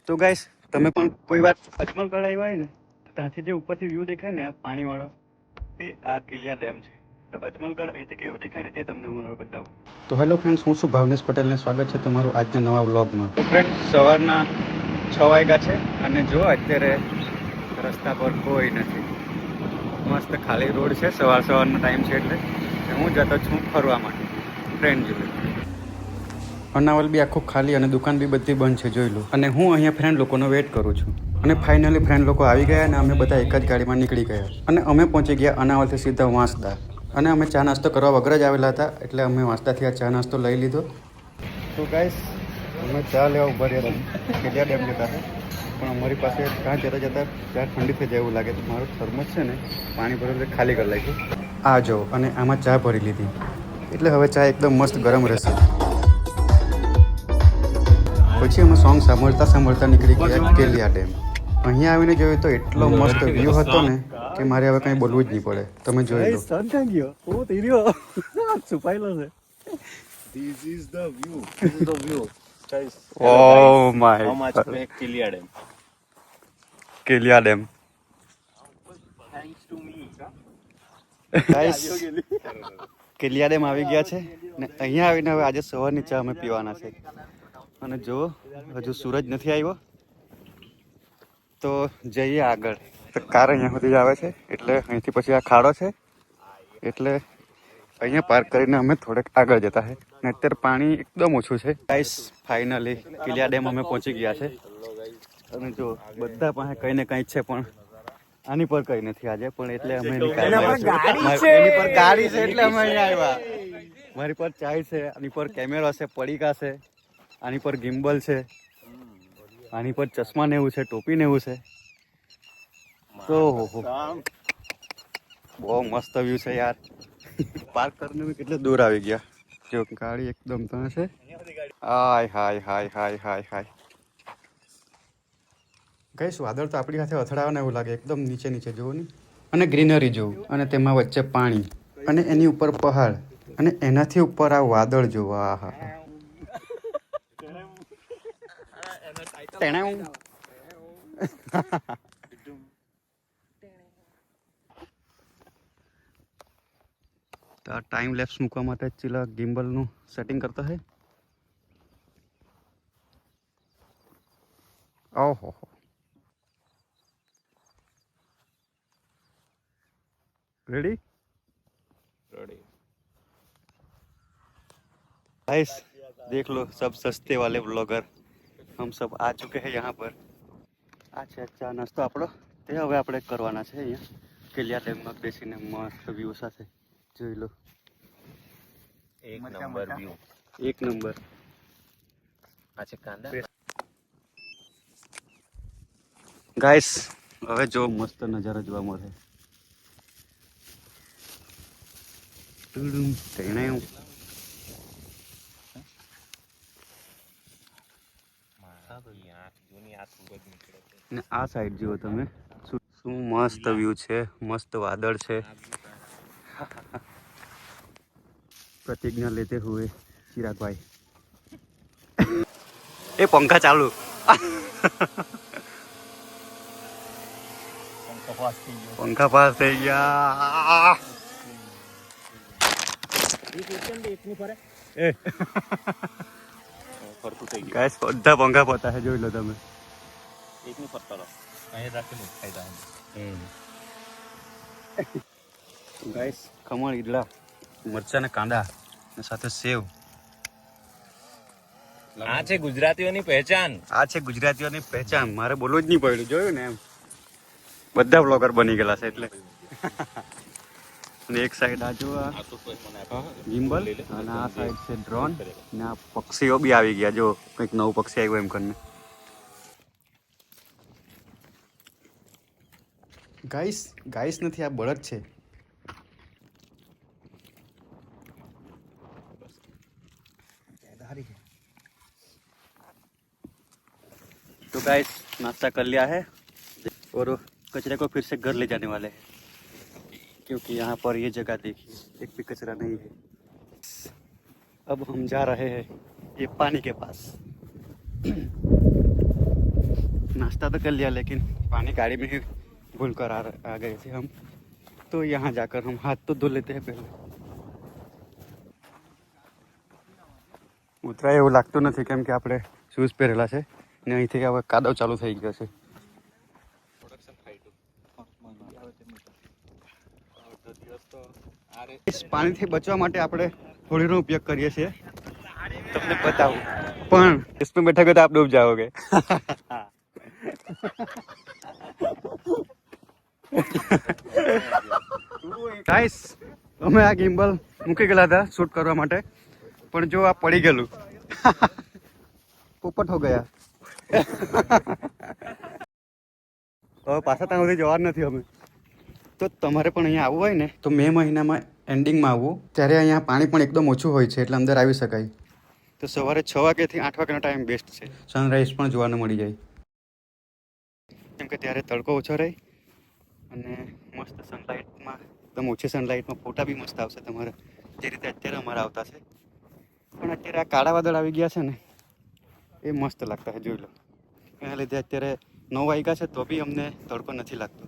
તો ગાઈસ તમે પણ કોઈ વાર અજમલગઢ આવ્યા હોય ને ત્યાંથી જે ઉપરથી વ્યૂ દેખાય ને આ પાણીવાળો એ આ કિલિયા ડેમ છે. તો અજમલગઢ અહીંથી કેવું દેખાય ને એ તમને હું હવે બતાવું. તો હેલો ફ્રેન્ડ્સ, હું છું ભાવનેશ પટેલને સ્વાગત છે તમારું આજના નવા વ્લોગમાં. તો ફ્રેન્ડ સવારના 6 વાગ્યા છે અને જો અત્યારે રસ્તા પર કોઈ નથી, મસ્ત ખાલી રોડ છે. સવારનો ટાઈમ છે એટલે હું જતો છું ફરવા માટે ફ્રેન્ડ જોડે. અનાવલ બી આખું ખાલી અને દુકાન બી બધી બંધ છે, જોઈ લો. અને હું અહીંયા ફ્રેન્ડ લોકોનો વેઇટ કરું છું. અને ફાઇનલી ફ્રેન્ડ લોકો આવી ગયા અને અમે બધા એક જ ગાડીમાં નીકળી ગયા અને અમે પહોંચી ગયા અનાવલથી સીધા વાંસદા. અને અમે ચા નાસ્તો કરવા વગર જ આવેલા હતા એટલે અમે વાંસદાથી આ ચા નાસ્તો લઈ લીધો. તો ગાઈસ અમે ચા લેવા ઉભા રહ્યા હતા, કિલિયા ડેમ જતા હતા, પણ અમારી પાસે ત્યાં જતાં જતાં ત્યાં ઠંડી થઈ જાય એવું લાગે. તો મારું થર્મસ છે ને પાણી ભરેલું ખાલી કરી નાખ્યું. આ જો અને આમાં ચા ભરી લીધી એટલે હવે ચા એકદમ મસ્ત ગરમ રહેશે. પછી અમે સોંગ સાંભળતા નીકળી ગયા કિલિયા ડેમ. અહીંયા આવીને જોયું તો એટલો મસ્ત વ્યૂ હતો ને કે મારે હવે કંઈ બોલવું જ નહીં પડે. તમે જોઈ લો. સન ક્યાં ગયો? ઓ તેરીઓ છુપાયેલો છે. This is the view. This is the view. Guys, oh my how much make Kilia Dam? Kilia dam. Thanks to me. Guys Kilia dam આવી ગયા છે ને અહીંયા આવીને હવે આજે સવારની ચા અમે પીવાના છે. અને જો હજુ સૂરજ નથી આવ્યો તો જઈએ આગળ. તો કાર અહીંયા સુધી આવે છે એટલે અહીંથી પછી આ ખાડો છે એટલે અહીંયા પાર્ક કરીને અમે થોડેક આગળ જતા છે. ને અત્યારે પાણી એકદમ ઓછું છે. ગાઈસ ફાઇનલી કિલિયા ડેમ અમે પહોંચી ગયા છે. અને જો બધા પાસે કંઈ ને કંઈ છે પણ આની પર કઈ નથી આજે, પણ એટલે અમે એની પર ગાડી છે એટલે અમે અહીંયા આવ્યા. મારી પર ચાય છે, આની પર કેમેરો છે, પડીકા છે, આની પર ગિમ્બલ છે, આની પર ચશ્મા ને એવું છે, ટોપી ને એવું છે. તો બહુ મસ્ત વ્યૂ છે યાર. પાર્ક કરીને બી કેટલે દૂર આવી ગયા. જો ગાડી એકદમ ત્યાં છે. હાય હાય હાય હાય હાય હાય. ગાઈસ વાદળ તો આપણી સાથે અથડાવાના એવું લાગે, એકદમ નીચે નીચે જોવું ને. અને ગ્રીનરી જોવું અને તેમાં વચ્ચે પાણી અને એની ઉપર પહાડ અને એનાથી ઉપર આ વાદળ જોવા. આહા તો ટાઈમ લેપ્સ મૂકવા માટે ચીલા ગિમ્બલનું સેટિંગ કરતા હે. ઓહો रेडी Ready. गाइस देख लो, सब सस्ते वाले ब्लॉगर हम सब आ चुके हैं यहाँ पर. આ છે ચા નાસ્તો આપણો, તે હવે આપણે કરવાના છે અહીંયા કિલિયા ડેમમાં બેસીને મસ્ત વ્યૂ સાથે. જોઈ લો, એક નંબર વ્યૂ. એક નંબર. આ છે કાંદા. ગાઈસ હવે જો મસ્ત નજારો જોવા મળે. ને આ સાઈડ જુઓ તમે, શું મસ્ત વ્યૂ છે, મસ્ત વાદળ છે. प्रतिज्ञा लेते हुए चिराग भाई. ए पंखा चालू. पंखा पास થઈ ગયા. ગાઈસ બધા પંખા પોતા છે, જોઈ લો તમે. એકની ફરતા રહો. અહીં રાખીને ફાયદા. ગાઈસ ખમણ, ઈડલા, મરચા ને કાંદા ને સાથે સેવ. આ છે ગુજરાતીઓની પહેચાન. આ છે ગુજરાતીઓની પહેચાન. મારે બોલવું જ નહીં પડ્યું, જોયું ને એમ. બધા બ્લોગર બની ગયેલા છે એટલે. અને એક સાઈડ આ જો ગિમ્બલ અને આ સાઈડ છે ડ્રોન ને આ પક્ષીઓ બી આવી ગયા. જો કંઈક નવું પક્ષી આવ્યું એમ કરીને. ગાઈસ નથી, આ બળદ છે. तो गाइस नाश्ता कर लिया है और कचरे को फिर से घर ले जाने वाले हैं, क्योंकि यहाँ पर ये जगह देखिए एक भी कचरा नहीं है. अब हम जा रहे हैं ये पानी के पास. नाश्ता तो कर लिया लेकिन पानी गाड़ी में ही भूल कर आ गए थे हम, तो यहाँ जाकर हम हाथ तो धो लेते हैं पहले. ઉતરાય એવું લાગતું નથી કેમ કે આપણે શૂઝ પહેરેલા છે ને અહીંથી હવે કાદવ ચાલુ થઈ ગયો છે. પાણીથી બચવા માટે આપણે હોળીનો ઉપયોગ કરીએ છીએ. તમને બતાવું પણ इसमें बैठोगे तो आप डूब जाओगे. ગાઈસ અમે આ ગિમ્બલ મૂકી ગયેલા હતા શૂટ કરવા માટે, પણ જો આ પડી ગયેલું પોપટ હો ગયા. હવે પાછા ત્યાં સુધી જવાનું નથી અમે. તો તમારે પણ અહીંયા આવવું હોય ને તો મે મહિનામાં એન્ડિંગમાં આવવું, ત્યારે અહીંયા પાણી પણ એકદમ ઓછું હોય છે એટલે અંદર આવી શકાય. તો સવારે 6 વાગ્યાથી 8 વાગ્યાનો ટાઈમ બેસ્ટ છે. સનરાઈઝ પણ જોવાનું મળી જાય કેમ કે ત્યારે તડકો ઓછો રહે અને મસ્ત સનલાઇટમાં એકદમ ઓછી સનલાઇટમાં ફોટા બી મસ્ત આવશે તમારે, જે રીતે અત્યારે અમારા આવતા છે. પણ અત્યારે આ કાળા વાદળ આવી ગયા છે ને એ મસ્ત લાગતા છે, જોઈ લો. એના લીધે અત્યારે 9 વાગ્યા છે તો બી અમને તડકો નથી લાગતો.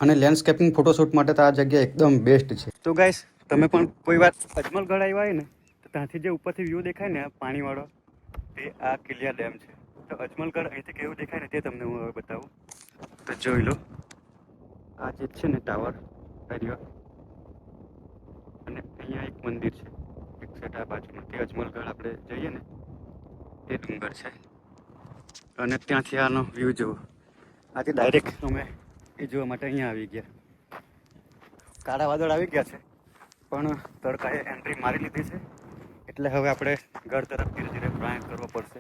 અને લેન્ડસ્કેપિંગ ફોટોશૂટ માટે તો આ જગ્યા એકદમ બેસ્ટ છે. તો ગાઈસ તમે પણ કોઈ વાર અજમલગઢ આવ્યા હોય ને તો ત્યાંથી જે ઉપરથી વ્યૂ દેખાય ને પાણીવાળો, તે આ કિલિયા ડેમ છે. તો અજમલગઢ અહીંથી કેવું દેખાય ને તે તમને હું હવે બતાવું. તો જોઈ લો, આ જે છે ને ટાવર રહ્યો અને અહીંયા એક મંદિર છે એક સાઈડ આ બાજુમાં, તે અજમલગઢ આપણે જઈએ ને એ ડુંગર છે. અને ત્યાંથી આનો વ્યૂ જુઓ. આથી ડાયરેક્ટ અમે એ જોવા માટે અહીંયા આવી ગયા. કાળા વાદળ આવી ગયા છે પણ તડકાએ એન્ટ્રી મારી લીધી છે એટલે હવે આપણે ઘર તરફ ધીરે ધીરે પ્રયાણ કરવો પડશે.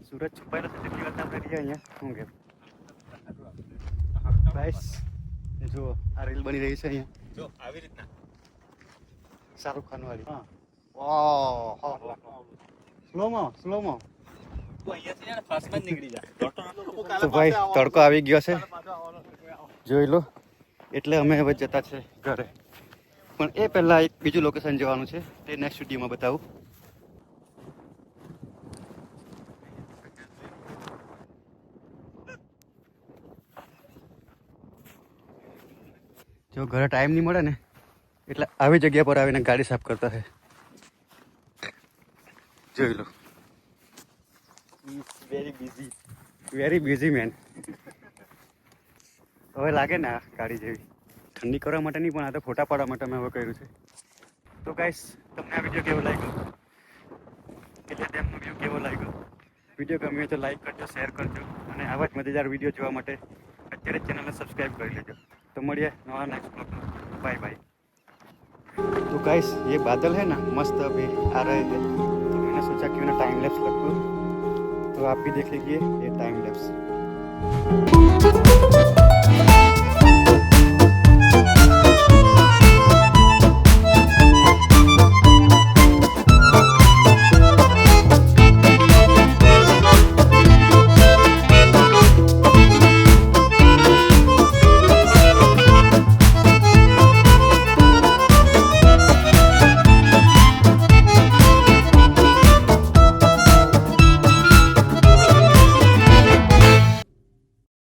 સૂરજ છુપાયેલો છે તેટલી વાત આપણે રહીએ અહીંયા. શું કે ગાઈસ જુઓ આ રીલ બની રહી છે અહીંયા, જો આવી રીતના શાહરુખ ખાન વાળી. હા, વાહ, સ્લોમો. તું અહીંયાથી છે ને ફાસ્ટમાં જ નીકળી જા. તો ભાઈ તડકો આવી ગયો છે જોઈ લો, એટલે અમે હવે જતા છે ઘરે. પણ એ પહેલાં એક બીજું લોકેશન જવાનું છે, તે નેક્સ્ટ વિડીયોમાં બતાવું. જો ઘરે ટાઈમ નહીં મળે ને એટલે આવી જગ્યા પર આવીને ગાડી સાફ કરતા છે, જોઈ લો. Very busy main. હવે લાગે ને આ ગાડી જેવી ઠંડી કરવા માટે નહીં પણ આ તો ફોટા પાડવા માટે મેં હવે કર્યું છે. તો ગાઈસ તમને આ વિડીયો કેવો લાગ્યો, એટલે તેમનો વ્યૂ કેવો લાગ્યો, વિડીયો ગમ્યો તો લાઈક કરજો, શેર કરજો અને આવા જ મજેદાર વિડીયો જોવા માટે અત્યારે ચેનલને સબસ્ક્રાઈબ કરી લેજો. તો મળીએ नवा नेक्स्ट ब्लॉग में. Bye bye. तो गाइस ये बादल है ना मस्त अभी आ रहे थे तो मैंने सोचा कि मैं टाइम लैप्स कर दूँ, तो आप भी देख लीजिए ये टाइम लैप्स.